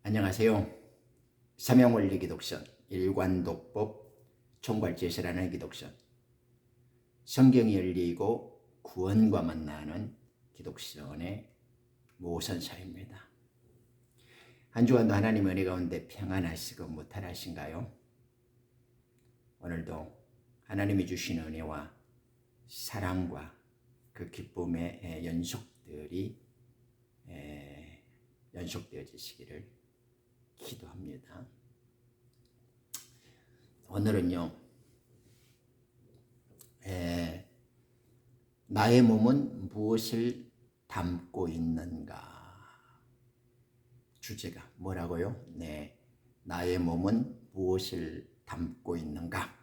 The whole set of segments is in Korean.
안녕하세요. 사명원리 기독선 일관독법 총괄제시라는 기독선, 성경이 열리고 구원과 만나는 기독선의 모선사입니다. 한 주간도 하나님 은혜 가운데 평안하시고 무탈하신가요? 오늘도 하나님이 주신 은혜와 사랑과 그 기쁨의 연속들이 연속되어지시기를 기도합니다. 오늘은요, 나의 몸은 무엇을 담고 있는가? 주제가 뭐라고요? 네, 나의 몸은 무엇을 담고 있는가?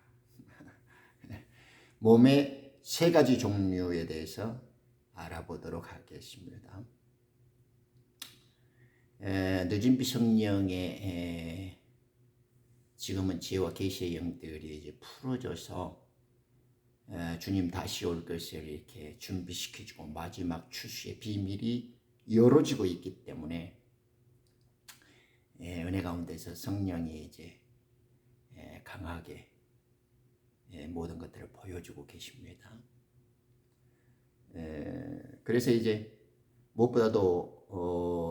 몸의 세 가지 종류에 대해서 알아보도록 하겠습니다. 늦은빛 성령의 지금은 지혜와 계시의 영들이 이제 풀어져서 주님 다시 올 것을 이렇게 준비시켜주고 마지막 추수의 비밀이 열어지고 있기 때문에 은혜 가운데서 성령이 이제 강하게 모든 것들을 보여주고 계십니다. 그래서 이제 무엇보다도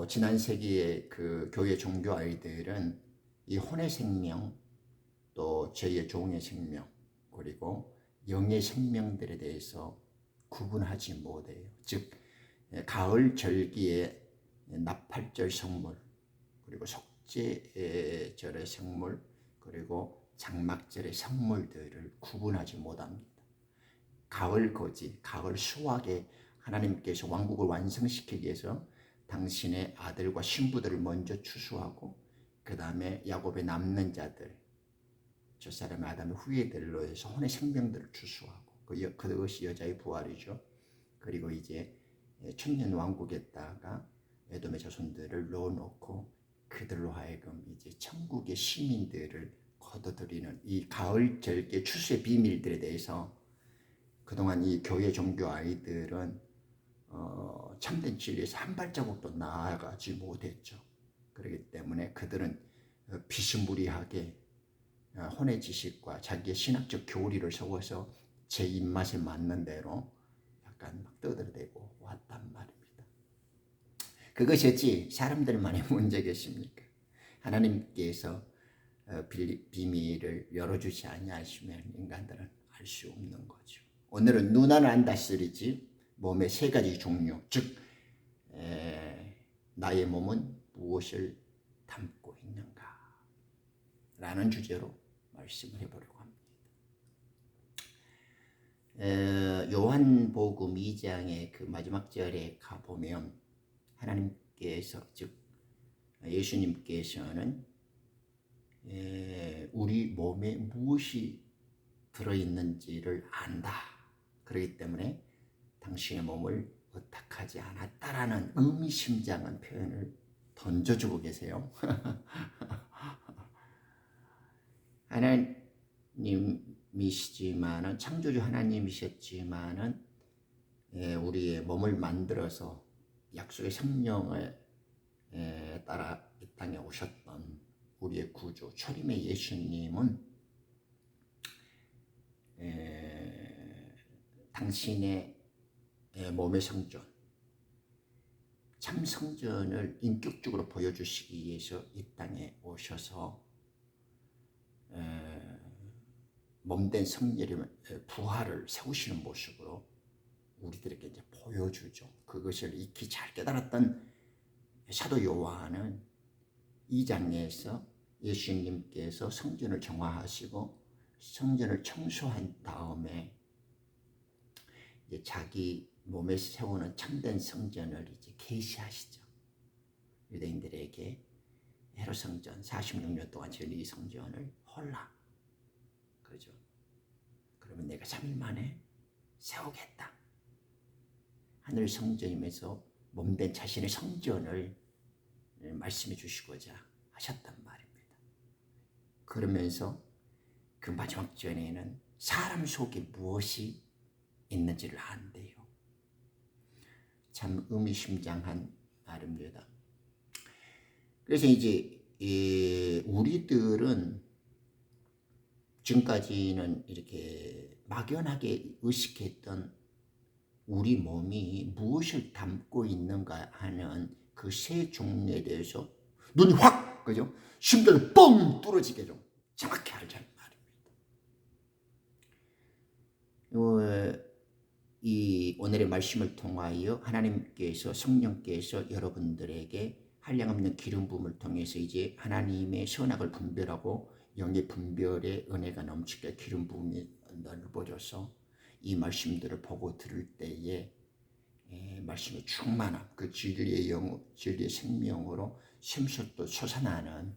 지난 세기의 그 교회 종교 아이들은 이 혼의 생명, 또 죄의 종의 생명, 그리고 영의 생명들에 대해서 구분하지 못해요. 즉 가을 절기의 나팔절 성물, 그리고 속죄절의 성물, 그리고 장막절의 성물들을 구분하지 못합니다. 가을 거지, 가을 수확에 하나님께서 왕국을 완성시키기 위해서 당신의 아들과 신부들을 먼저 추수하고 그 다음에 야곱의 남는 자들, 저 사람의 아담의 후예들로 해서 혼의 생명들을 추수하고 그것이 여자의 부활이죠. 그리고 이제 천년 왕국에다가 에돔의 자손들을 넣어놓고 그들로 하여금 이제 천국의 시민들을 거둬들이는 이 가을 절기 추수의 비밀들에 대해서 그동안 이 교회 종교 아이들은 참된 진리에서 한 발자국도 나아가지 못했죠. 그렇기 때문에 그들은 비스무리하게 혼의 지식과 자기의 신학적 교리를 세워서 제 입맛에 맞는 대로 약간 막 떠들어대고 왔단 말입니다. 그것이었지 사람들만의 문제겠습니까? 하나님께서 비밀을 열어주지 아니하시면 인간들은 알 수 없는 거죠. 오늘은 눈 안 다스리지 몸의 세 가지 종류, 즉 나의 몸은 무엇을 담고 있는가 라는 주제로 말씀을 해보려고 합니다. 요한복음 2장의 그 마지막 절에 가보면 하나님께서, 즉 예수님께서는 우리 몸에 무엇이 들어있는지를 안다. 그렇기 때문에 당신의 몸을 의탁하지 않았다라는 의미심장한 표현을 던져주고 계세요. 하나님이시지만은, 창조주 하나님이셨지만은 우리의 몸을 만들어서 약속의 성령을 따라 이 땅에 오셨던 우리의 구주 초림의 예수님은 당신의 몸의 성전, 참 성전을 인격적으로 보여주시기 위해서 이 땅에 오셔서 몸된 성령의 부활을 세우시는 모습으로 우리들에게 이제 보여주죠. 그것을 익히 잘 깨달았던 사도 요한은 이 장에서 예수님께서 성전을 정화하시고 성전을 청소한 다음에 이제 자기 몸에 세우는 참된 성전을 이제 계시하시죠. 유대인들에게 헤롯 성전 46년 동안 지은 이 성전을 헐라. 그러죠. 그러면 내가 3일 만에 세우겠다. 하늘 성전이면서 몸된 자신의 성전을 말씀해 주시고자 하셨단 말입니다. 그러면서 그 마지막 전에는 사람 속에 무엇이 있는지를 안대요. 참 의미심장한 말입니다. 그래서 이제 우리들은 지금까지는 이렇게 막연하게 의식했던 우리 몸이 무엇을 담고 있는가 하는 그 세 종류에 대해서 눈이 확, 그죠? 심장이 뻥 뚫어지게 좀 정확히 알자는 말입니다. 이 오늘의 말씀을 통하여 하나님께서, 성령께서 여러분들에게 한량없는 기름 부음을 통해서 이제 하나님의 선악을 분별하고 영의 분별의 은혜가 넘치게 기름 부음이 넓어져서 이 말씀들을 보고 들을 때에 말씀의 충만함, 그 진리의 영, 진리의 생명으로 샘솟도 솟아나는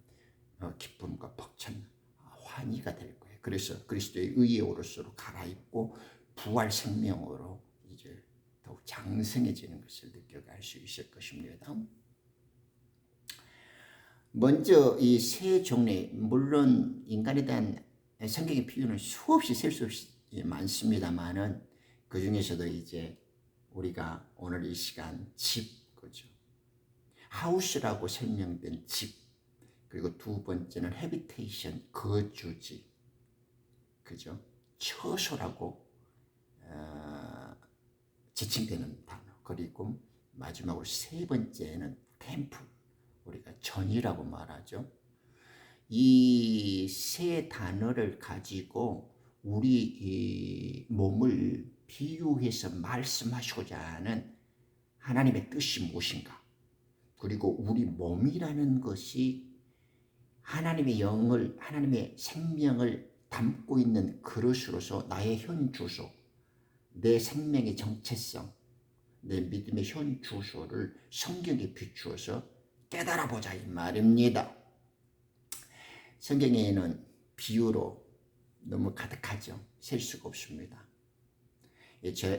기쁨과 벅찬 환희가 될 거예요. 그래서 그리스도의 의의 오롯으로 갈아입고 부활 생명으로 이제 더욱 장성해지는 것을 느껴갈 수 있을 것입니다. 먼저 이 세 종류, 물론 인간에 대한 성경의 비유는 수없이 셀 수 없이 많습니다만은 그 중에서도 이제 우리가 오늘 이 시간 집, 그죠? 하우스라고 설명된 집, 그리고 두 번째는 해비테이션, 거주지, 그죠? 처소라고 지칭되는 단어. 그리고 마지막으로 세 번째는 템플, 우리가 전이라고 말하죠. 이 세 단어를 가지고 우리 이 몸을 비유해서 말씀하시고자 하는 하나님의 뜻이 무엇인가? 그리고 우리 몸이라는 것이 하나님의 영을, 하나님의 생명을 담고 있는 그릇으로서 나의 현 주소, 내 생명의 정체성, 내 믿음의 현 주소를 성경에 비추어서 깨달아보자 이 말입니다. 성경에는 비유로 너무 가득하죠. 셀 수가 없습니다.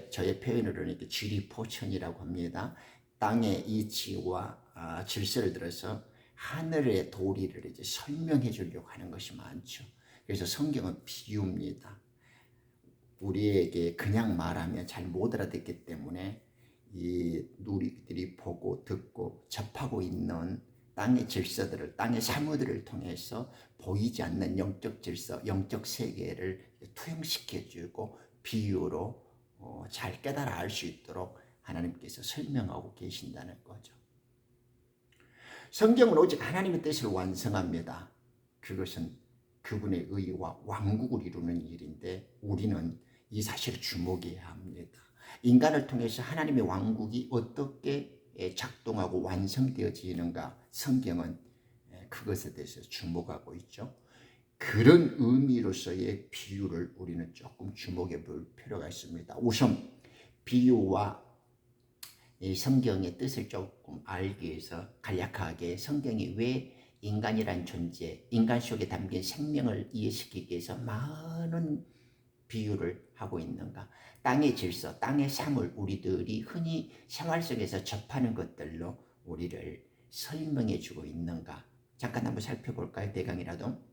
저의 표현으로는 이렇게 지리포천이라고 합니다. 땅의 이치와 질서를 들어서 하늘의 도리를 이제 설명해 주려고 하는 것이 많죠. 그래서 성경은 비유입니다. 우리에게 그냥 말하면 잘 못 알아듣기 때문에 우리들이 보고 듣고 접하고 있는 땅의 질서들을, 땅의 사무들을 통해서 보이지 않는 영적 질서, 영적 세계를 투영시켜주고 비유로 잘 깨달아 알 수 있도록 하나님께서 설명하고 계신다는 거죠. 성경은 오직 하나님의 뜻을 완성합니다. 그것은 그분의 의와 왕국을 이루는 일인데 우리는 이 사실을 주목해야 합니다. 인간을 통해서 하나님의 왕국이 어떻게 작동하고 완성되어지는가 성경은 그것에 대해서 주목하고 있죠. 그런 의미로서의 비유를 우리는 조금 주목해 볼 필요가 있습니다. 우선 비유와 이 성경의 뜻을 조금 알기 위해서 간략하게 성경이 왜 인간이란 존재, 인간 속에 담긴 생명을 이해시키기 위해서 많은 비유를 하고 있는가? 땅의 질서, 땅의 사물, 우리들이 흔히 생활 속에서 접하는 것들로 우리를 설명해 주고 있는가? 잠깐 한번 살펴볼까요? 대강이라도.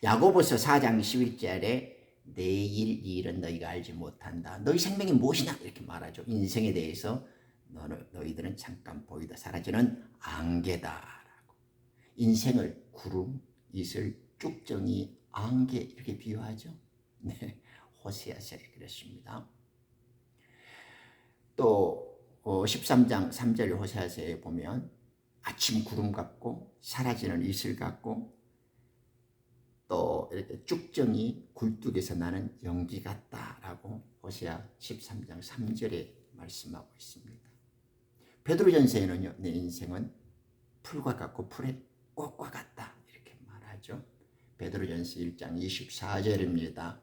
야고보서 4장 11절에 내일 일은 너희가 알지 못한다. 너희 생명이 무엇이냐? 이렇게 말하죠. 인생에 대해서 너희들은 잠깐 보이다 사라지는 안개다라고. 인생을 구름, 이슬, 쭉정이, 안개 이렇게 비유하죠. 네, 호세아서에 그랬습니다. 또 13장 3절 호세아서에 보면 아침 구름 같고 사라지는 이슬 같고 또 이렇게 쭉정이 굴뚝에서 나는 연기 같다라고 호세아 13장 3절에 말씀하고 있습니다. 베드로전서에는요, 내 인생은 풀과 같고 풀의 꽃과 같다 이렇게 말하죠. 베드로전서 1장 24절입니다.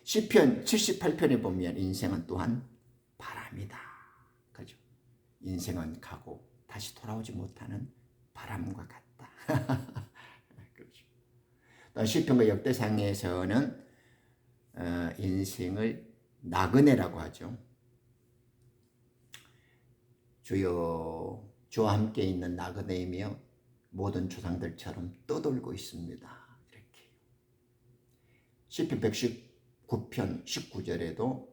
시편 78편에 보면 인생은 또한 바람이다. 그죠? 인생은 가고 다시 돌아오지 못하는 바람과 같다. 그렇죠. 또 시편과 역대상에서는 인생을 나그네라고 하죠. 주와 함께 있는 나그네이며 모든 조상들처럼 떠돌고 있습니다. 이렇게. 시편 119편 19절에도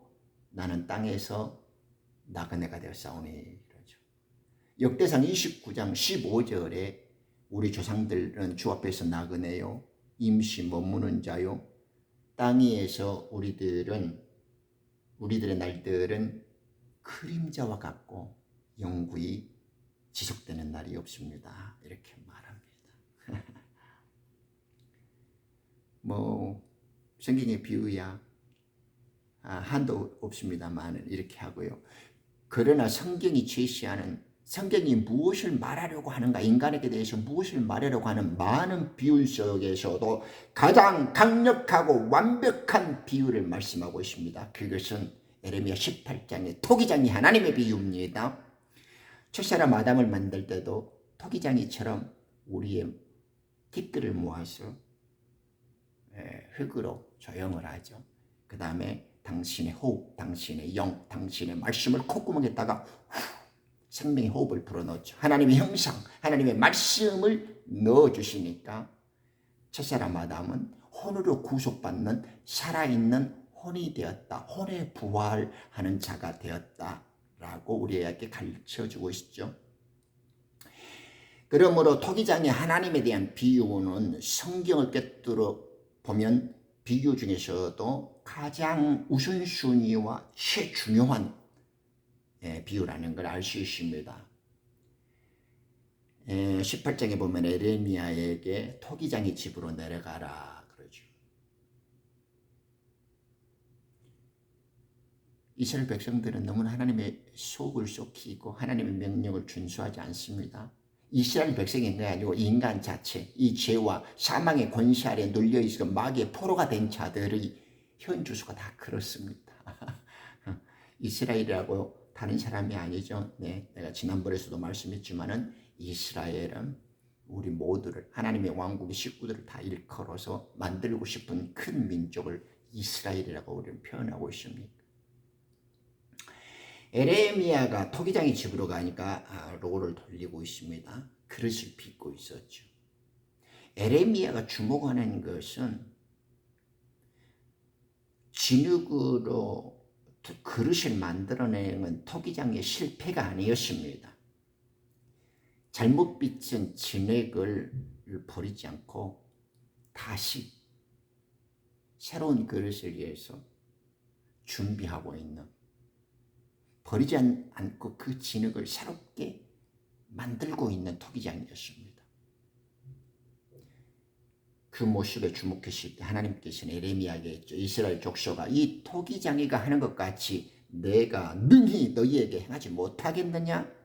나는 땅에서 나그네가 되어 싸우니 이러죠. 역대상 29장 15절에 우리 조상들은 주 앞에서 나그네요, 임시 머무는 자요, 땅 위에서 우리들의 날들은 그림자와 같고 영구히 지속되는 날이 없습니다. 이렇게 말합니다. 뭐 성경의 비유야 한도 없습니다만 이렇게 하고요. 그러나 성경이 제시하는, 성경이 무엇을 말하려고 하는가, 인간에게 대해서 무엇을 말하려고 하는 많은 비유 속에서도 가장 강력하고 완벽한 비유를 말씀하고 있습니다. 그것은 에레미야 18장의 토기장이 하나님의 비유입니다. 첫사람 아담을 만들 때도 토기장이처럼 우리의 티끌을 모아서 흙으로 조형을 하죠. 그 다음에 당신의 호흡, 당신의 영, 당신의 말씀을 콧구멍에다가 생명의 호흡을 불어넣죠. 하나님의 형상, 하나님의 말씀을 넣어주시니까 첫사람 아담은 혼으로 구속받는 살아있는 혼이 되었다. 혼에 부활하는 자가 되었다라고 우리에게 가르쳐주고 있죠. 그러므로 토기장의 하나님에 대한 비유는 성경을 꿰뚫어 보면 비유 중에서도 가장 우선순위와 최중요한 비유라는 걸 알 수 있습니다. 18장에 보면 에레미야에게 토기장의 집으로 내려가라 그러죠. 이스라엘 백성들은 너무나 하나님의 속을 썩히고 하나님의 명령을 준수하지 않습니다. 이스라엘 백성이 아니고 인간 자체, 이 죄와 사망의 권세 아래 눌려있어 마귀의 포로가 된 자들의 현주소가 다 그렇습니다. 이스라엘이라고 다른 사람이 아니죠. 네, 내가 지난번에서도 말씀했지만은 이스라엘은 우리 모두를, 하나님의 왕국의 식구들을 다 일컬어서 만들고 싶은 큰 민족을 이스라엘이라고 우리는 표현하고 있습니다. 에레미야가 토기장의 집으로 가니까 롤을 돌리고 있습니다. 그릇을 빚고 있었죠. 에레미야가 주목하는 것은 진흙으로 그릇을 만들어내는 토기장의 실패가 아니었습니다. 잘못 빚은 진흙을 버리지 않고 다시 새로운 그릇을 위해서 준비하고 있는, 버리지 않고 그 진흙을 새롭게 만들고 있는 토기장이었습니다. 그 모습에 주목했을 때 하나님께서는 에레미야에게 했죠. 이스라엘 족속아, 이 토기장이가 하는 것 같이 내가 능히 너희에게 행하지 못하겠느냐?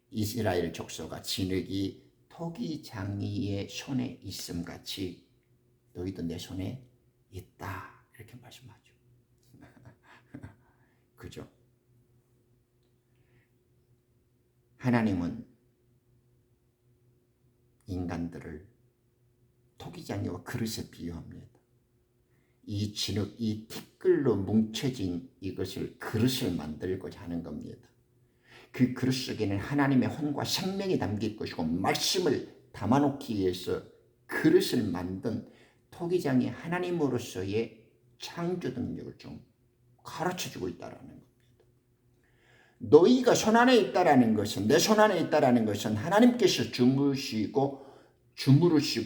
이스라엘 족속아, 진흙이 토기장이의 손에 있음 같이 너희도 내 손에 있다. 이렇게 말씀하죠. 그죠? 하나님은 인간들을 토기장이와 그릇에 비유합니다. 이 진흙, 이 티끌로 뭉쳐진 이것을 그릇을 만들고자 하는 겁니다. 그 그릇 속에는 하나님의 혼과 생명이 담길 것이고 말씀을 담아놓기 위해서 그릇을 만든 토기장이 하나님으로서의 창조 능력을 좀 가르쳐주고 있다는 겁니다. 너희가 손안에 있다라는 것은, 내 손안에 있다라는 것은 하나님께서 주무르시고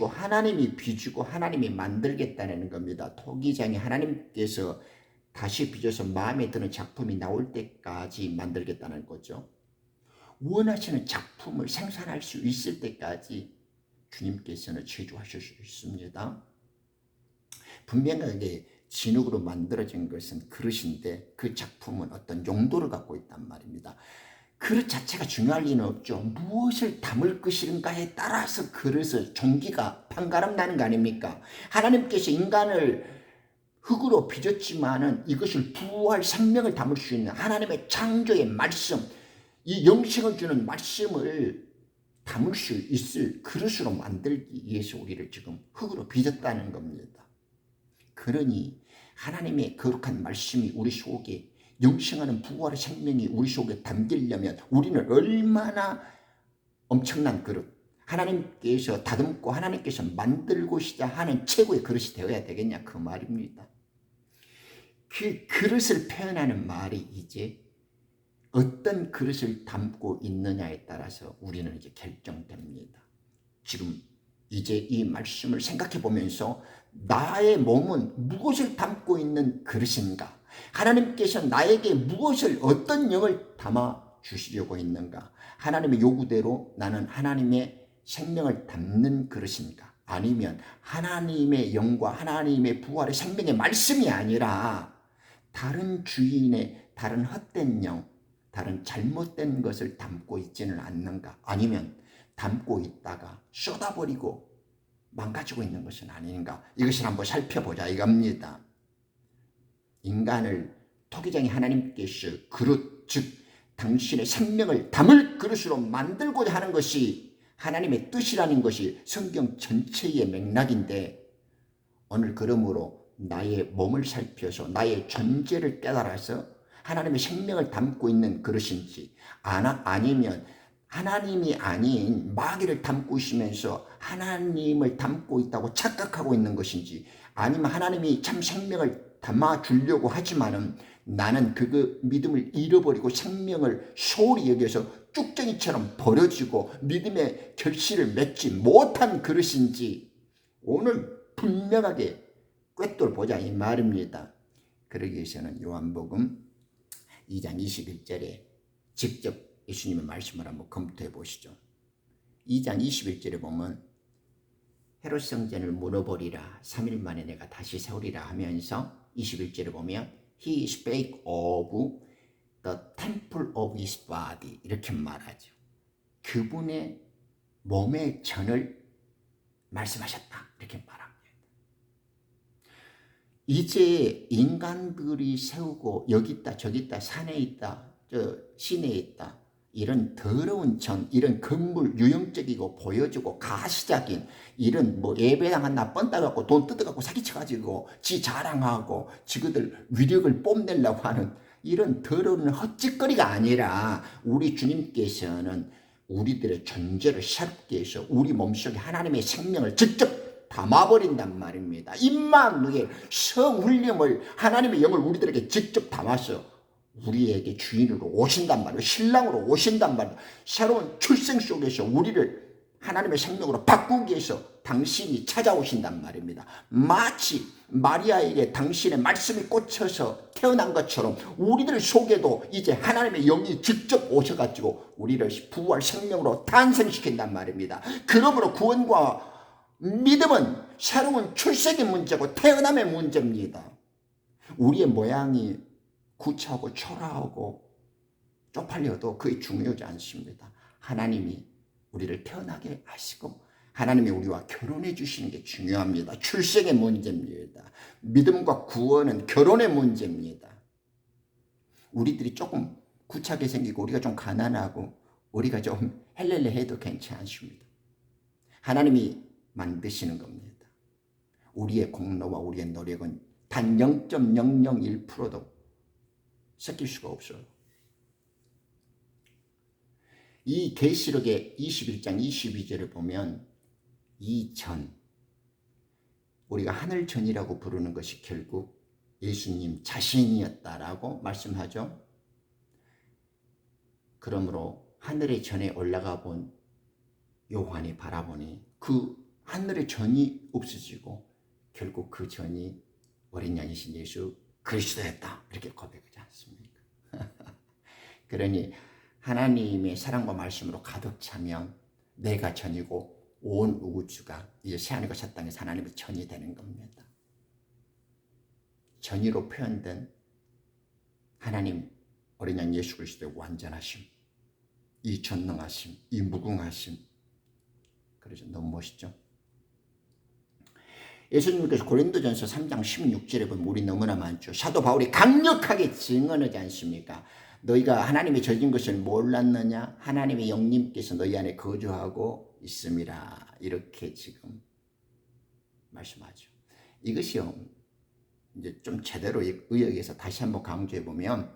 하나님이 빚고 하나님이 만들겠다는 겁니다. 토기장이 하나님께서 다시 빚어서 마음에 드는 작품이 나올 때까지 만들겠다는 거죠. 원하시는 작품을 생산할 수 있을 때까지 주님께서는 제조하실 수 있습니다. 분명하게 진흙으로 만들어진 것은 그릇인데 그 작품은 어떤 용도를 갖고 있단 말입니다. 그릇 자체가 중요할 리는 없죠. 무엇을 담을 것인가에 따라서 그릇을 종기가 판가름 나는 거 아닙니까? 하나님께서 인간을 흙으로 빚었지만은 이것을 부활 생명을 담을 수 있는 하나님의 창조의 말씀, 이 영생을 주는 말씀을 담을 수 있을 그릇으로 만들기 위해서 우리를 지금 흙으로 빚었다는 겁니다. 그러니 하나님의 거룩한 말씀이 우리 속에, 영생하는 부활의 생명이 우리 속에 담기려면 우리는 얼마나 엄청난 그릇, 하나님께서 다듬고 하나님께서 만들고자 하는 최고의 그릇이 되어야 되겠냐 그 말입니다. 그 그릇을 표현하는 말이 이제 어떤 그릇을 담고 있느냐에 따라서 우리는 이제 결정됩니다. 지금 이제 이 말씀을 생각해 보면서 나의 몸은 무엇을 담고 있는 그릇인가? 하나님께서 나에게 무엇을 어떤 영을 담아 주시려고 했는가? 하나님의 요구대로 나는 하나님의 생명을 담는 그릇인가? 아니면 하나님의 영과 하나님의 부활의 생명의 말씀이 아니라 다른 주인의 다른 헛된 영, 다른 잘못된 것을 담고 있지는 않는가? 아니면 담고 있다가 쏟아버리고 망가지고 있는 것은 아닌가? 이것을 한번 살펴보자 이겁니다. 인간을 토기장의 하나님께서 그릇, 즉 당신의 생명을 담을 그릇으로 만들고자 하는 것이 하나님의 뜻이라는 것이 성경 전체의 맥락인데, 오늘 그러므로 나의 몸을 살펴서 나의 존재를 깨달아서 하나님의 생명을 담고 있는 그릇인지, 아니면 하나님이 아닌 마귀를 담고 있으면서 하나님을 담고 있다고 착각하고 있는 것인지, 아니면 하나님이 참 생명을 담아 주려고 하지만은 나는 그 믿음을 잃어버리고 생명을 소홀히 여겨서 쭉정이처럼 버려지고 믿음의 결실을 맺지 못한 그릇인지 오늘 분명하게 꿰뚫어보자 이 말입니다. 그러기 위해서는 요한복음 2장 21절에 직접 예수님의 말씀을 한번 검토해 보시죠. 2장 21절에 보면 헤롯 성전을 무너버리라 3일 만에 내가 다시 세우리라 하면서 21절에 보면 He spake of the temple of his body 이렇게 말하죠. 그분의 몸의 전을 말씀하셨다 이렇게 말합니다. 이제 인간들이 세우고 여기 있다 저기 있다 산에 있다 저 시내에 있다 이런 더러운 전, 이런 건물 유형적이고 보여주고 가시적인 이런 뭐 예배당 하나 뻔 따갖고 돈 뜯어갖고 사기쳐가지고 지 자랑하고 지그들 위력을 뽐내려고 하는 이런 더러운 헛짓거리가 아니라 우리 주님께서는 우리들의 존재를 새롭게 해서 우리 몸속에 하나님의 생명을 직접 담아버린단 말입니다. 임마누엘 성훈련을 하나님의 영을 우리들에게 직접 담아서 우리에게 주인으로 오신단 말이에요. 신랑으로 오신단 말이에요. 새로운 출생 속에서 우리를 하나님의 생명으로 바꾸기 위해서 당신이 찾아오신단 말입니다. 마치 마리아에게 당신의 말씀이 꽂혀서 태어난 것처럼 우리들 속에도 이제 하나님의 영이 직접 오셔가지고 우리를 부활 생명으로 탄생시킨단 말입니다. 그러므로 구원과 믿음은 새로운 출생의 문제고 태어남의 문제입니다. 우리의 모양이 구차하고 초라하고 쪽팔려도 그게 중요하지 않습니다. 하나님이 우리를 태어나게 하시고 하나님이 우리와 결혼해 주시는 게 중요합니다. 출생의 문제입니다. 믿음과 구원은 결혼의 문제입니다. 우리들이 조금 구차하게 생기고 우리가 좀 가난하고 우리가 좀 헬렐레 해도 괜찮습니다. 하나님이 만드시는 겁니다. 우리의 공로와 우리의 노력은 단 0.001%도 섞일 수가 없어요. 이 계시록의 21장 22절을 보면 이 전, 우리가 하늘전이라고 부르는 것이 결국 예수님 자신이었다라고 말씀하죠. 그러므로 하늘의 전에 올라가 본 요한이 바라보니 그 하늘의 전이 없어지고 결국 그 전이 어린 양이신 예수 그리스도였다 이렇게 고백하지 않습니까? 그러니 하나님의 사랑과 말씀으로 가득 차면 내가 전이고 온 우주가 이제 새하늘과 새 땅에서 하나님의 전이 되는 겁니다. 전이로 표현된 하나님 어린 양 예수 그리스도의 완전하심, 이 전능하심, 이 무궁하심, 그래서 너무 멋있죠? 예수님께서 고린도전서 3장 16절에 보면 우리 너무나 많죠. 사도 바울이 강력하게 증언하지 않습니까? 너희가 하나님이 저진 것을 몰랐느냐? 하나님의 영님께서 너희 안에 거주하고 있음이라. 이렇게 지금 말씀하죠. 이것이요, 이제 좀 제대로 의역해서 다시 한번 강조해 보면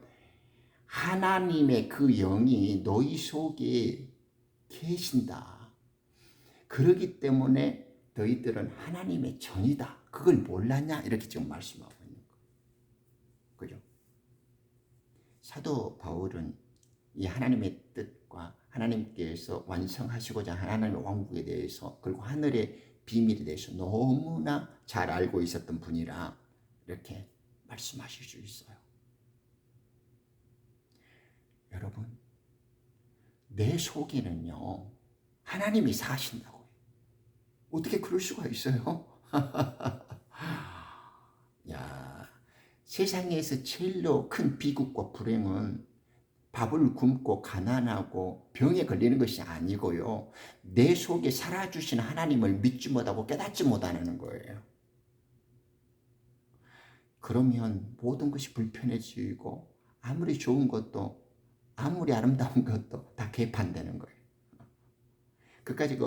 하나님의 그 영이 너희 속에 계신다. 그렇기 때문에 너희들은 하나님의 전이다. 그걸 몰랐냐? 이렇게 지금 말씀하고 있는 거예요. 그죠? 사도 바울은 이 하나님의 뜻과 하나님께서 완성하시고자 하는 하나님의 왕국에 대해서 그리고 하늘의 비밀에 대해서 너무나 잘 알고 있었던 분이라 이렇게 말씀하실 수 있어요. 여러분, 내 속에는요 하나님이 사신다고요. 어떻게 그럴 수가 있어요? 야, 세상에서 제일로 큰 비극과 불행은 밥을 굶고 가난하고 병에 걸리는 것이 아니고요, 내 속에 살아주신 하나님을 믿지 못하고 깨닫지 못하는 거예요. 그러면 모든 것이 불편해지고 아무리 좋은 것도 아무리 아름다운 것도 다 개판되는 거예요. 끝까지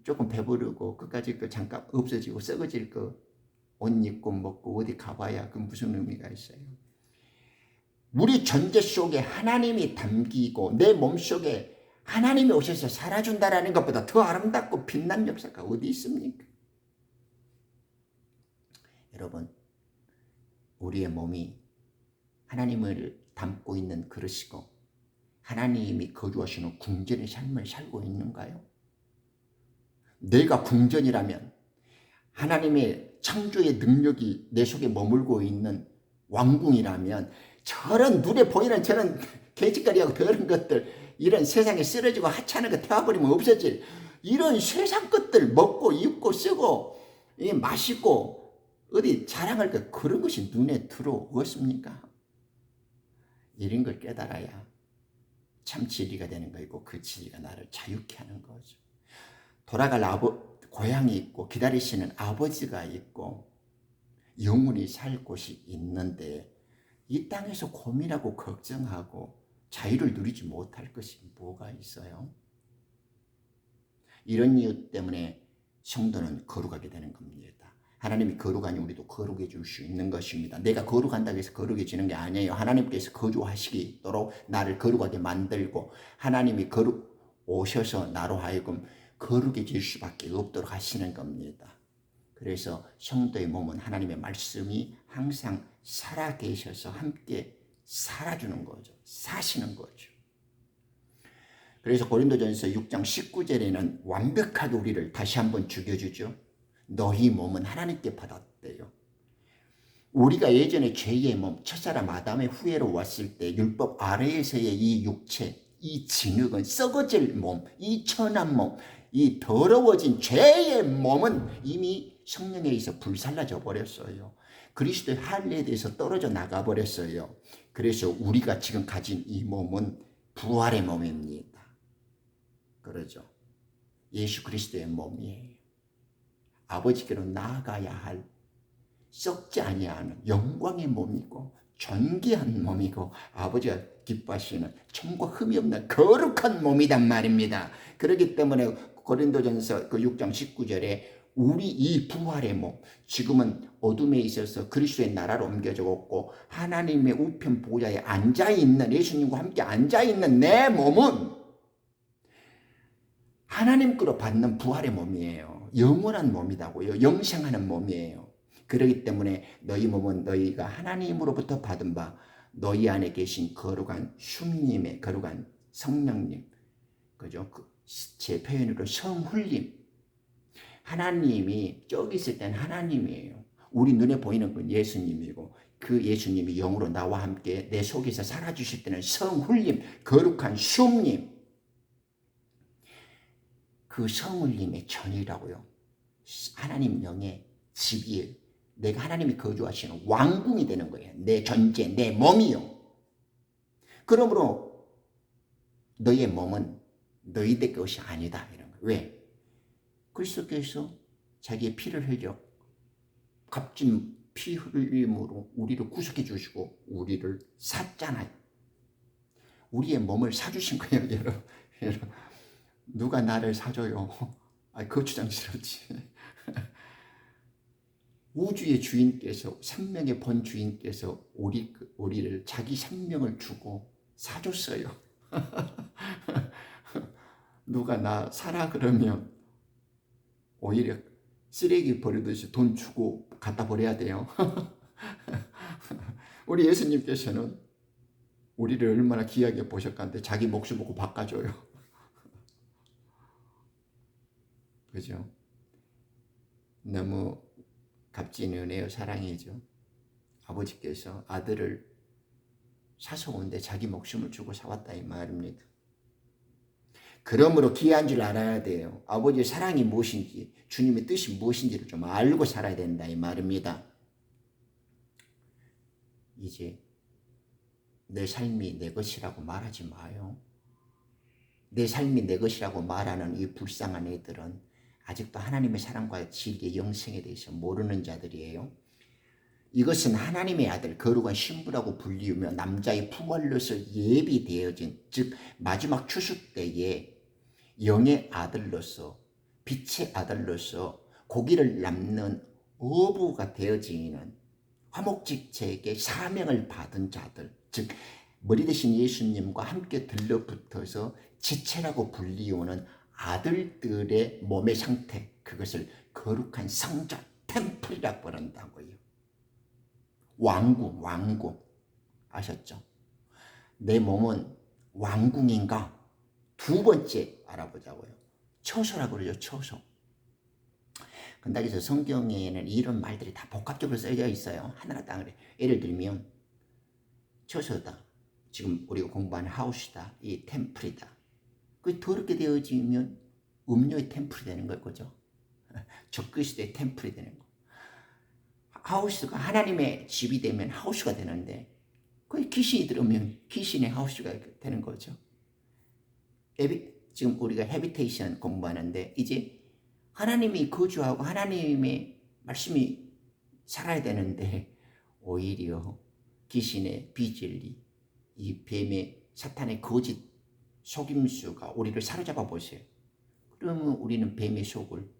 조금 배부르고 끝까지 잠깐 없어지고 썩어질 옷 입고 먹고 어디 가봐야 그 무슨 의미가 있어요. 우리 존재 속에 하나님이 담기고 내 몸속에 하나님이 오셔서 살아준다는 것보다 더 아름답고 빛난 역사가 어디 있습니까? 여러분, 우리의 몸이 하나님을 담고 있는 그릇이고 하나님이 거주하시는 궁전의 삶을 살고 있는가요? 내가 궁전이라면 하나님의 창조의 능력이 내 속에 머물고 있는 왕궁이라면 저런 눈에 보이는 저런 개짓거리하고 더러운 것들, 이런 세상에 쓰러지고 하찮은 거 태워버리면 없어질 이런 세상 것들 먹고 입고 쓰고 마시고 어디 자랑할 것, 그런 것이 눈에 들어오겠습니까? 이런 걸 깨달아야 참 진리가 되는 거이고 그 진리가 나를 자유케 하는 거죠. 돌아갈 고향이 있고 기다리시는 아버지가 있고 영원히 살 곳이 있는데 이 땅에서 고민하고 걱정하고 자유를 누리지 못할 것이 뭐가 있어요? 이런 이유 때문에 성도는 거룩하게 되는 겁니다. 하나님이 거룩하니 우리도 거룩해 줄 수 있는 것입니다. 내가 거룩한다고 해서 거룩해지는 게 아니에요. 하나님께서 거주하시도록 나를 거룩하게 만들고 하나님이 오셔서 나로 하여금 거룩해질 수밖에 없도록 하시는 겁니다. 그래서 성도의 몸은 하나님의 말씀이 항상 살아계셔서 함께 살아주는 거죠. 사시는 거죠. 그래서 고린도전서 6장 19절에는 완벽하게 우리를 다시 한번 죽여주죠. 너희 몸은 하나님께 받았대요. 우리가 예전에 죄의 몸, 첫사람 아담의 후예로 왔을 때 율법 아래에서의 이 육체, 이 진흙은 썩어질 몸, 이 천한 몸, 이 더러워진 죄의 몸은 이미 성령에 의해서 불살라져 버렸어요. 그리스도의 할례에 대해서 떨어져 나가 버렸어요. 그래서 우리가 지금 가진 이 몸은 부활의 몸입니다. 그러죠. 예수 그리스도의 몸이에요. 아버지께로 나아가야 할 썩지 아니하는 영광의 몸이고 존귀한 몸이고 아버지가 기뻐하시는 천과 흠이 없는 거룩한 몸이란 말입니다. 그렇기 때문에 고린도전서 6장 19절에 우리 이 부활의 몸, 지금은 어둠에 있어서 그리스도의 나라로 옮겨졌고 하나님의 우편 보좌에 앉아있는, 예수님과 함께 앉아있는 내 몸은 하나님께로 받는 부활의 몸이에요. 영원한 몸이라고요. 영생하는 몸이에요. 그렇기 때문에 너희 몸은 너희가 하나님으로부터 받은 바 너희 안에 계신 거룩한 숭님의 거룩한 성령님, 그죠? 제 표현으로 성훈님, 하나님이 저기 있을 땐 하나님이에요. 우리 눈에 보이는 건 예수님이고 그 예수님이 영으로 나와 함께 내 속에서 살아주실 때는 성훈님, 거룩한 숭님, 그 성훈님의 전이라고요. 하나님 영의 집이에요. 내가 하나님이 거주하시는 왕궁이 되는 거예요. 내 존재, 내 몸이요. 그러므로 너의 몸은 너희들 것이 아니다. 이런 거예요. 왜? 그리스도께서 자기의 피를 흘려 값진 피 흘림으로 우리를 구속해 주시고 우리를 샀잖아요. 우리의 몸을 사주신 거예요. 여러분. 누가 나를 사줘요? 거추장스럽지. 우주의 주인께서, 생명의 본 주인께서 우리를 자기 생명을 주고 사줬어요. 누가 나 사라 그러면 오히려 쓰레기 버리듯이 돈 주고 갖다 버려야 돼요. 우리 예수님께서는 우리를 얼마나 귀하게 보셨간데 자기 목숨 보고 바꿔줘요. 그죠? 너무 값진 은혜요, 사랑이죠. 아버지께서 아들을 사서오는데 자기 목숨을 주고 사왔다 이 말입니다. 그러므로 귀한 줄 알아야 돼요. 아버지의 사랑이 무엇인지, 주님의 뜻이 무엇인지를 좀 알고 살아야 된다 이 말입니다. 이제 내 삶이 내 것이라고 말하지 마요. 내 삶이 내 것이라고 말하는 이 불쌍한 애들은 아직도 하나님의 사랑과 진리의 영생에 대해서 모르는 자들이에요. 이것은 하나님의 아들 거룩한 신부라고 불리우며 남자의 품얼로서 예비되어진, 즉 마지막 추수 때에 영의 아들로서 빛의 아들로서 고기를 남는 어부가 되어지는 화목직책의 사명을 받은 자들, 즉 머리 대신 예수님과 함께 들러붙어서 지체라고 불리우는 아들들의 몸의 상태, 그것을 거룩한 성전, 템플이라고 부른다고요. 왕궁 아셨죠? 내 몸은 왕궁인가? 두 번째 알아보자고요. 처소라고 그러죠. 처소. 근데 성경에는 이런 말들이 다 복합적으로 써져 있어요. 하나나 땅을. 예를 들면 처소다. 지금 우리가 공부하는 하우스다. 이 템플이다. 그 더럽게 되어지면 음료의 템플이 되는 거예요. 그죠? 적그리스도의 템플이 되는 거. 하우스가 하나님의 집이 되면 하우스가 되는데 그 귀신이 들어오면 귀신의 하우스가 되는 거죠. 지금 우리가 헤비테이션 공부하는데 이제 하나님이 거주하고 하나님의 말씀이 살아야 되는데 오히려 귀신의 비진리, 이 뱀의 사탄의 거짓 속임수가 우리를 사로잡아 보세요. 그러면 우리는 뱀의 속을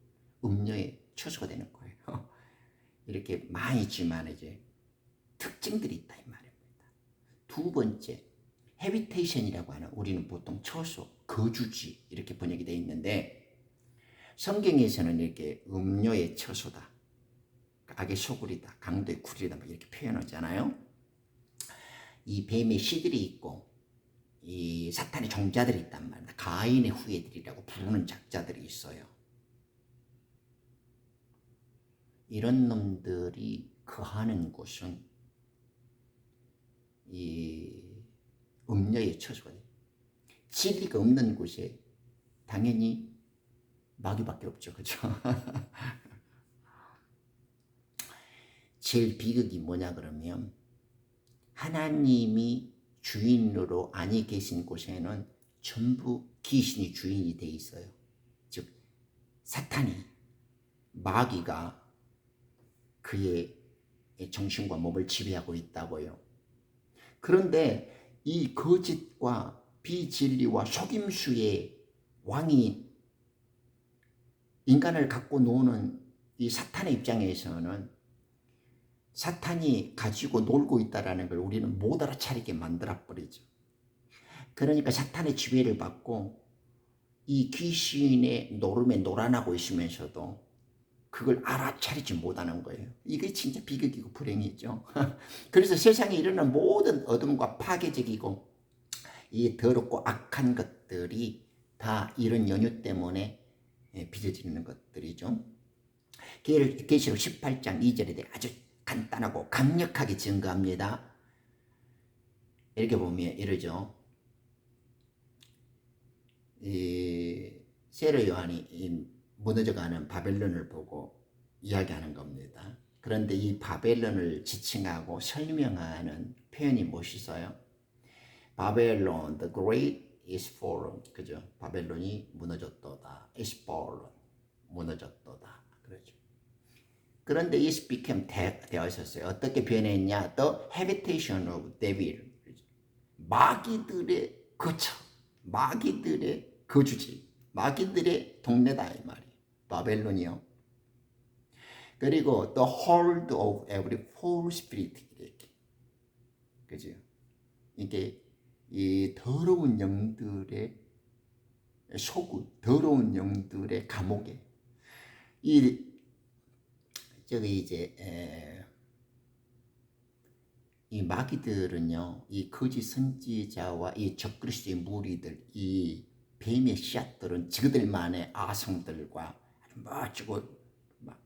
음료의 처소가 되는 거예요. 이렇게 많이 있지만 이제 특징들이 있다 이 말입니다. 두 번째, 헤비테이션이라고 하는 우리는 보통 처소, 거주지 이렇게 번역이 되어 있는데 성경에서는 이렇게 음료의 처소다, 악의 소굴이다, 강도의 굴이다 이렇게 표현하잖아요. 이 뱀의 씨들이 있고 이 사탄의 종자들이 있단 말입니다. 가인의 후예들이라고 부르는 작자들이 있어요. 이런 놈들이 거하는 곳은 이 음녀의 처소가 돼요. 진리가 없는 곳에 당연히 마귀밖에 없죠. 그렇죠? 제일 비극이 뭐냐 그러면 하나님이 주인으로 아니 계신 곳에는 전부 귀신이 주인이 돼 있어요. 즉 사탄이, 마귀가 그의 정신과 몸을 지배하고 있다고요. 그런데 이 거짓과 비진리와 속임수의 왕이 인간을 갖고 노는 이 사탄의 입장에서는 사탄이 가지고 놀고 있다는 걸 우리는 못 알아차리게 만들어버리죠. 그러니까 사탄의 지배를 받고 이 귀신의 노름에 놀아나고 있으면서도 그걸 알아차리지 못하는 거예요. 이게 진짜 비극이고 불행이죠. 그래서 세상에 일어나는 모든 어둠과 파괴적이고 이 더럽고 악한 것들이 다 이런 연유 때문에 빚어지는 것들이죠. 계시록 18장 2절에 대해 아주 간단하고 강력하게 증거합니다. 이렇게 보면 이러죠. 세례 요한이 무너져가는 바벨론을 보고 이야기하는 겁니다. 그런데 이 바벨론을 지칭하고 설명하는 표현이 무엇이어요? 바벨론, the great is fallen. 그죠? 바벨론이 무너졌도다. is fallen. 무너졌도다. 그렇죠. 그런데 it became 되어 있었어요. 어떻게 변했냐? The habitation of devil. 마귀들의 거처, 마귀들의 거주지, 마귀들의 동네다 이 말이에요. 바벨론이요. 그리고 the hold of every foul spirit 이렇게, 그죠? 이게 이 더러운 영들의 소굴, 더러운 영들의 감옥에 저기 이제 이 마귀들은요, 이 거짓 선지자와 이 적그리스도의 무리들, 이 뱀의 씨앗들은 지그들만의 아성들과 아주 멋지고 막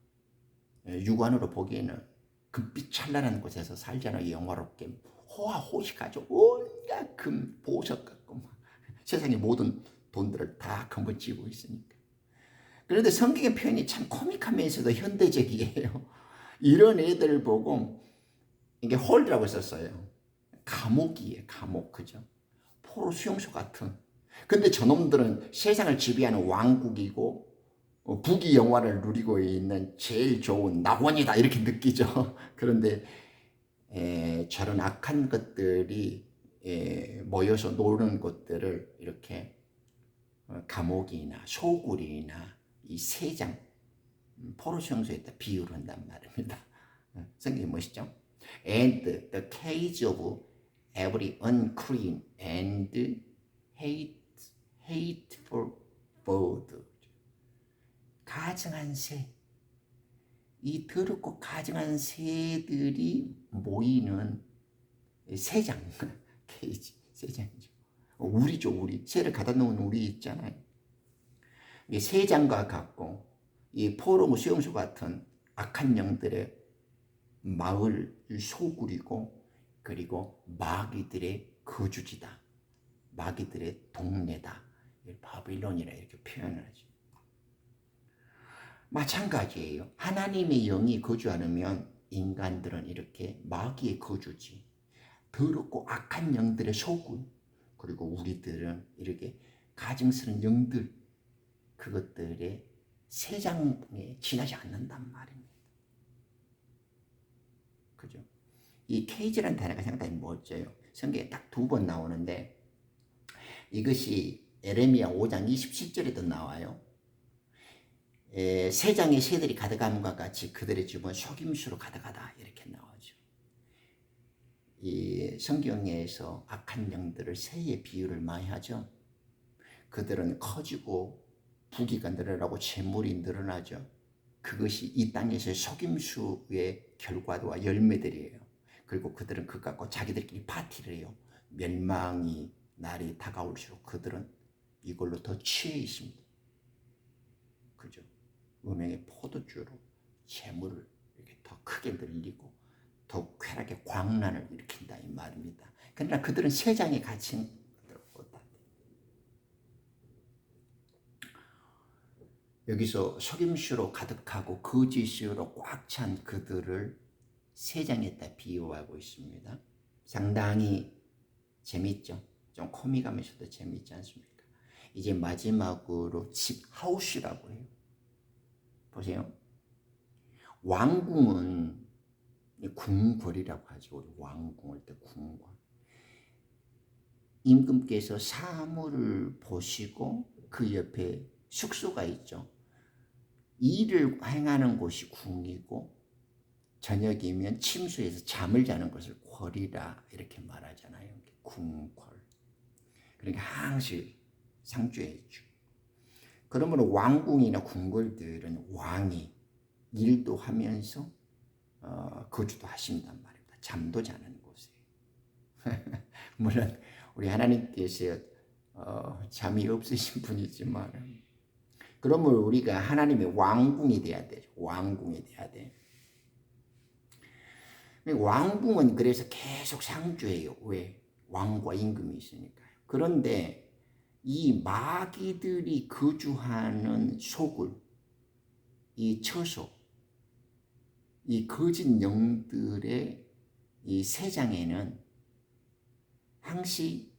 육안으로 보기에는 금빛 찬란한 곳에서 살잖아요. 영화롭게 호화호식하죠. 온갖 금, 보석 같고 막 세상의 모든 돈들을 다 검어쥐고 있으니까. 그런데 성경의 표현이 참 코믹하면서도 현대적이에요. 이런 애들 보고 이게 홀이라고 썼어요. 감옥이에요. 감옥. 그죠? 포로 수용소 같은. 근데 저놈들은 세상을 지배하는 왕국이고 부귀 영화를 누리고 있는 제일 좋은 낙원이다 이렇게 느끼죠. 그런데 저런 악한 것들이 모여서 노는 것들을 이렇게 감옥이나 소굴이나 이 세장 포로 수용소에다 비유를 한단 말입니다. 성경이 멋있죠? And the cage of every unclean and hateful bird. 가증한 새. 이 더럽고 가증한 새들이 모이는 새장. 케이지. 새장이죠. 우리죠, 우리. 새를 가다 놓은 우리 있잖아요. 이게 새장과 같고, 이 포로 수용소 같은 악한 영들의 마을 소굴이고, 그리고 마귀들의 거주지다. 마귀들의 동네다. 바빌론이라 이렇게 표현을 하죠. 마찬가지예요. 하나님의 영이 거주 않으면 인간들은 이렇게 마귀의 거주지, 더럽고 악한 영들의 소굴, 그리고 우리들은 이렇게 가증스러운 영들, 그것들의 세장에 지나지 않는단 말입니다. 그죠? 이 케이지라는 단어가 상당히 멋져요. 성경에 딱 2번 나오는데 이것이 에레미야 5장 27절에도 나와요. 세장의 새들이 가득함과 같이 그들의 집은 속임수로 가득하다 이렇게 나오죠. 이 성경에서 악한 영들을 새의 비유를 많이 하죠. 그들은 커지고 부귀가 늘어나고 재물이 늘어나죠. 그것이 이 땅에서의 속임수의 결과와 열매들이에요. 그리고 그들은 그것 갖고 자기들끼리 파티를 해요. 멸망이 날이 다가올수록 그들은 이걸로 더 취해 있습니다. 그죠? 은행의 포도주로 재물을 이렇게 더 크게 늘리고 더 쾌락의 광란을 일으킨다 이 말입니다. 그러나 그들은 세장에 갇힌 것보다 여기서 속임수로 가득하고 거짓으로 꽉 찬 그들을 세장에다 비유하고 있습니다. 상당히 재밌죠? 좀 코믹하면서도 재밌지 않습니까? 이제 마지막으로 집 하우스라고 해요. 보세요. 왕궁은 궁궐이라고 하죠. 우리 왕궁을 때 궁궐. 임금께서 사물을 보시고 그 옆에 숙소가 있죠. 일을 행하는 곳이 궁이고 저녁이면 침수에서 잠을 자는 것을 궐이라 이렇게 말하잖아요. 궁궐. 그러니까 항시 상주해 있죠. 그러므로 왕궁이나 궁궐들은 왕이 일도 하면서 거주도 하신단 말입니다. 잠도 자는 곳에. 물론 우리 하나님께서 잠이 없으신 분이지만 그러므로 우리가 하나님의 왕궁이 돼야 돼요. 왕궁이 돼야 돼. 왕궁은 그래서 계속 상주해요. 왜? 왕과 임금이 있으니까요. 그런데 이 마귀들이 거주하는 소굴, 이 처소, 이 거짓 영들의 이 세장에는 항시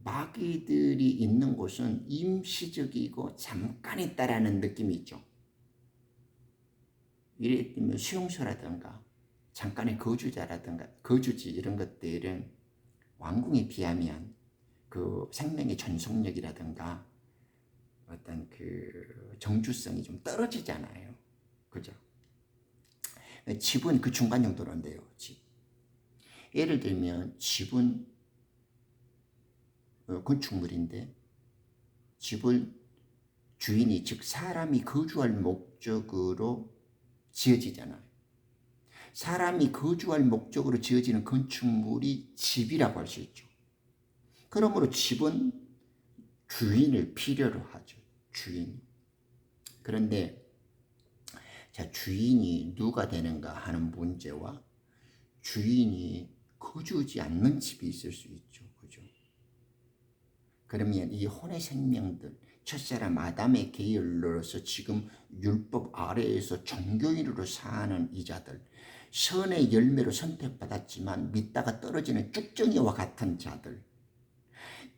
마귀들이 있는 곳은 임시적이고 잠깐 있다라는 느낌이 있죠. 예를 들면 수용소라든가 잠깐의 거주자라든가 거주지 이런 것들은 왕궁에 비하면 그 생명의 전속력이라든가 어떤 그 정주성이 좀 떨어지잖아요. 그죠? 집은 그 중간 정도로 돼요. 집. 예를 들면 집은 건축물인데 집을 주인이 즉 사람이 거주할 목적으로 지어지잖아요. 사람이 거주할 목적으로 지어지는 건축물이 집이라고 할 수 있죠. 그러므로 집은 주인을 필요로 하죠. 주인. 그런데 자, 주인이 누가 되는가 하는 문제와 주인이 거주하지 않는 집이 있을 수 있죠. 그죠? 그러면 이 혼의 생명들, 첫사람 아담의 계열로서 지금 율법 아래에서 종교인으로 사는 이자들, 선의 열매로 선택받았지만 믿다가 떨어지는 쭉정이와 같은 자들,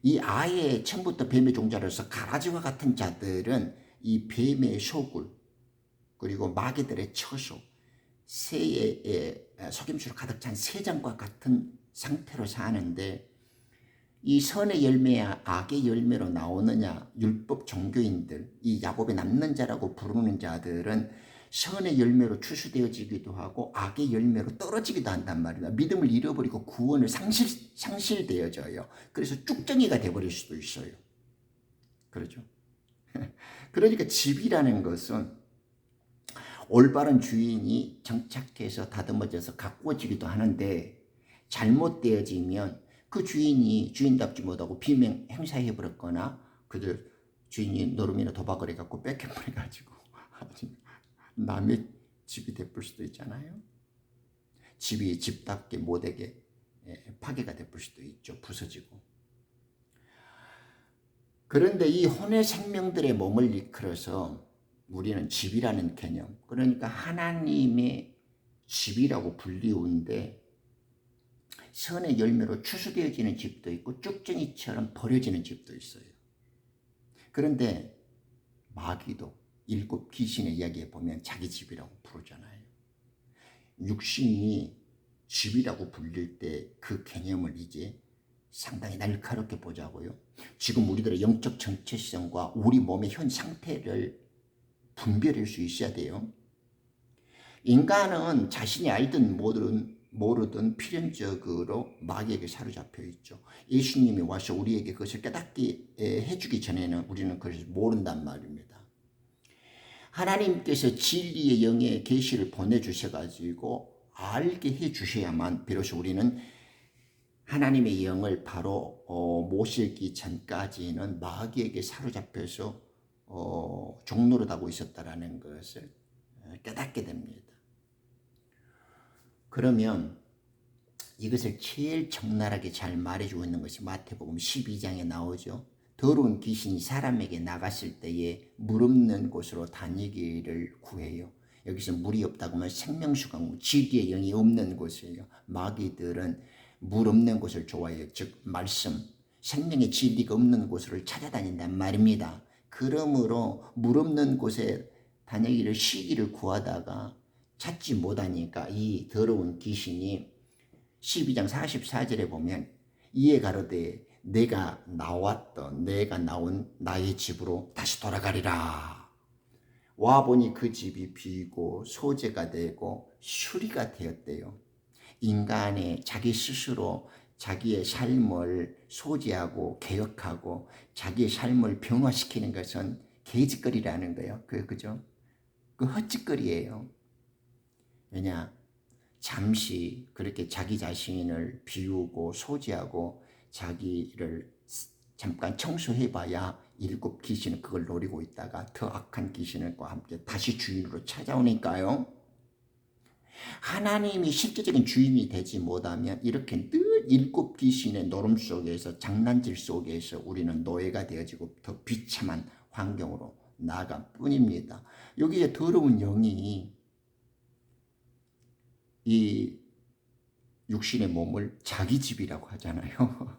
이 아예 처음부터 뱀의 종자로서 가라지와 같은 자들은 이 뱀의 소굴, 그리고 마귀들의 처소, 새의 속임수로 가득 찬 새장과 같은 상태로 사는데, 이 선의 열매야 악의 열매로 나오느냐? 율법 종교인들, 이 야곱의 남는 자라고 부르는 자들은 선의 열매로 추수되어지기도 하고 악의 열매로 떨어지기도 한단 말이야. 믿음을 잃어버리고 구원을 상실되어져요. 그래서 쭉정이가 되어버릴 수도 있어요. 그렇죠? 그러니까 집이라는 것은 올바른 주인이 정착해서 다듬어져서 가꾸어지기도 하는데, 잘못되어지면 그 주인이 주인답지 못하고 비명 행사해버렸거나 그저 주인이 노름이나 도박을 해갖고 뺏겨버려가지고 남의 집이 돼볼 수도 있잖아요. 집이 집답게 못되게 파괴가 돼볼 수도 있죠. 부서지고. 그런데 이 혼의 생명들의 몸을 이끌어서 우리는 집이라는 개념, 그러니까 하나님의 집이라고 불리우는데, 선의 열매로 추수되어지는 집도 있고 쭉정이처럼 버려지는 집도 있어요. 그런데 마귀도 일곱 귀신의 이야기에 보면 자기 집이라고 부르잖아요. 육신이 집이라고 불릴 때 그 개념을 이제 상당히 날카롭게 보자고요. 지금 우리들의 영적 정체성과 우리 몸의 현 상태를 분별할 수 있어야 돼요. 인간은 자신이 알든 모르든 필연적으로 마귀에게 사로잡혀 있죠. 예수님이 와서 우리에게 그것을 깨닫게 해주기 전에는 우리는 그것을 모른단 말입니다. 하나님께서 진리의 영의 계시를 보내주셔가지고 알게 해주셔야만 비로소 우리는 하나님의 영을 바로 모시기 전까지는 마귀에게 사로잡혀서 종노릇하고 있었다라는 것을 깨닫게 됩니다. 그러면 이것을 제일 적나라하게 잘 말해주고 있는 것이 마태복음 12장에 나오죠. 더러운 귀신이 사람에게 나갔을 때에 물 없는 곳으로 다니기를 구해요. 여기서 물이 없다고 하면 생명수가 진리의 영이 없는 곳이에요. 마귀들은 물 없는 곳을 좋아해요. 즉 말씀, 생명의 진리가 없는 곳을 찾아다닌단 말입니다. 그러므로 물 없는 곳에 다니기를 쉬기를 구하다가 찾지 못하니까 이 더러운 귀신이 12장 44절에 보면 이에 가로되 내가 나온 나의 집으로 다시 돌아가리라. 와보니 그 집이 비고 소재가 되고 수리가 되었대요. 인간의 자기 스스로 자기의 삶을 소지하고 개혁하고 자기의 삶을 변화시키는 것은 개짓거리라는 거예요. 그죠? 그 헛짓거리예요. 왜냐? 잠시 그렇게 자기 자신을 비우고 소지하고 자기를 잠깐 청소해봐야 일곱 귀신은 그걸 노리고 있다가 더 악한 귀신과 함께 다시 주인으로 찾아오니까요. 하나님이 실제적인 주인이 되지 못하면 이렇게 늘 일곱 귀신의 노름 속에서 장난질 속에서 우리는 노예가 되어지고 더 비참한 환경으로 나아갈 뿐입니다. 여기에 더러운 영이 이 육신의 몸을 자기 집이라고 하잖아요.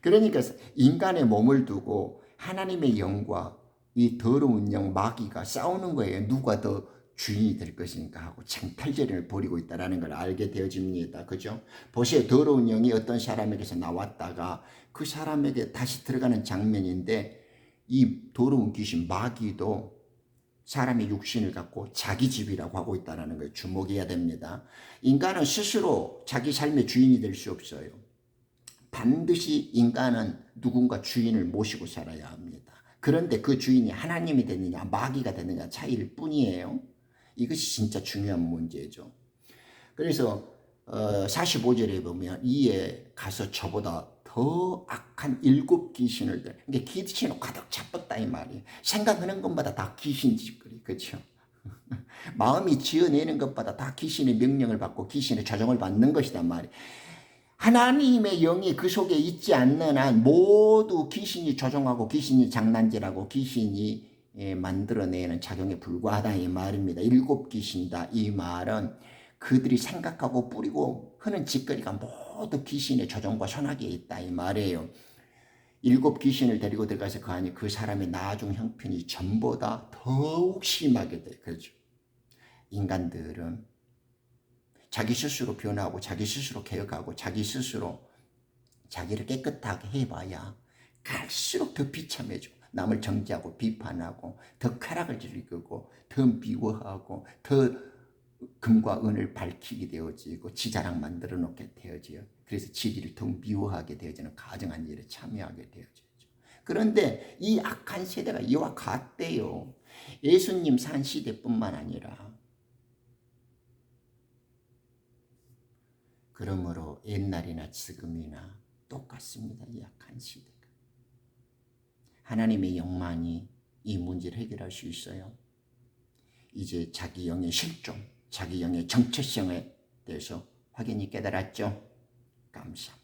그러니까 인간의 몸을 두고 하나님의 영과 이 더러운 영 마귀가 싸우는 거예요. 누가 더 주인이 될 것인가 하고 쟁탈전을 벌이고 있다는 걸 알게 되어집니다. 그죠? 보세요. 더러운 영이 어떤 사람에게서 나왔다가 그 사람에게 다시 들어가는 장면인데, 이 더러운 귀신 마귀도 사람의 육신을 갖고 자기 집이라고 하고 있다는 걸 주목해야 됩니다. 인간은 스스로 자기 삶의 주인이 될 수 없어요. 반드시 인간은 누군가 주인을 모시고 살아야 합니다. 그런데 그 주인이 하나님이 되느냐 마귀가 되느냐 차이일 뿐이에요. 이것이 진짜 중요한 문제죠. 그래서 45절에 보면 이에 가서 저보다 더 악한 7귀신을 그러니까 귀신으로 가득 잡았다 이 말이에요. 생각하는 것마다 다 귀신 짓거리. 그렇죠? 마음이 지어내는 것보다 다 귀신의 명령을 받고 귀신의 조종을 받는 것이단 말이에요. 하나님의 영이 그 속에 있지 않는 한 모두 귀신이 조종하고 귀신이 장난질하고 귀신이 만들어내는 작용에 불과하다 이 말입니다. 7귀신이다 이 말은 그들이 생각하고 뿌리고 하는 짓거리가 모두 귀신의 조종과 손아귀에 있다 이 말이에요. 7귀신을 데리고 들어가서 그 안에 그 사람의 나중 형편이 전보다 더욱 심하게 돼. 그렇죠. 인간들은 자기 스스로 변하고 자기 스스로 개혁하고 자기 스스로 자기를 깨끗하게 해봐야 갈수록 더 비참해져. 남을 정죄하고 비판하고 더 쾌락을 즐기고 더 미워하고 더 금과 은을 밝히게 되어지고 지자랑 만들어 놓게 되어져요. 그래서 지리를 더 미워하게 되어지는 가정한 일에 참여하게 되어지죠. 그런데 이 악한 세대가 이와 같대요. 예수님 산 시대뿐만 아니라 그러므로 옛날이나 지금이나 똑같습니다. 이 악한 시대가. 하나님의 영만이 이 문제를 해결할 수 있어요. 이제 자기 영의 실종, 자기 영의 정체성에 대해서 확연히 깨달았죠. 감사합니다.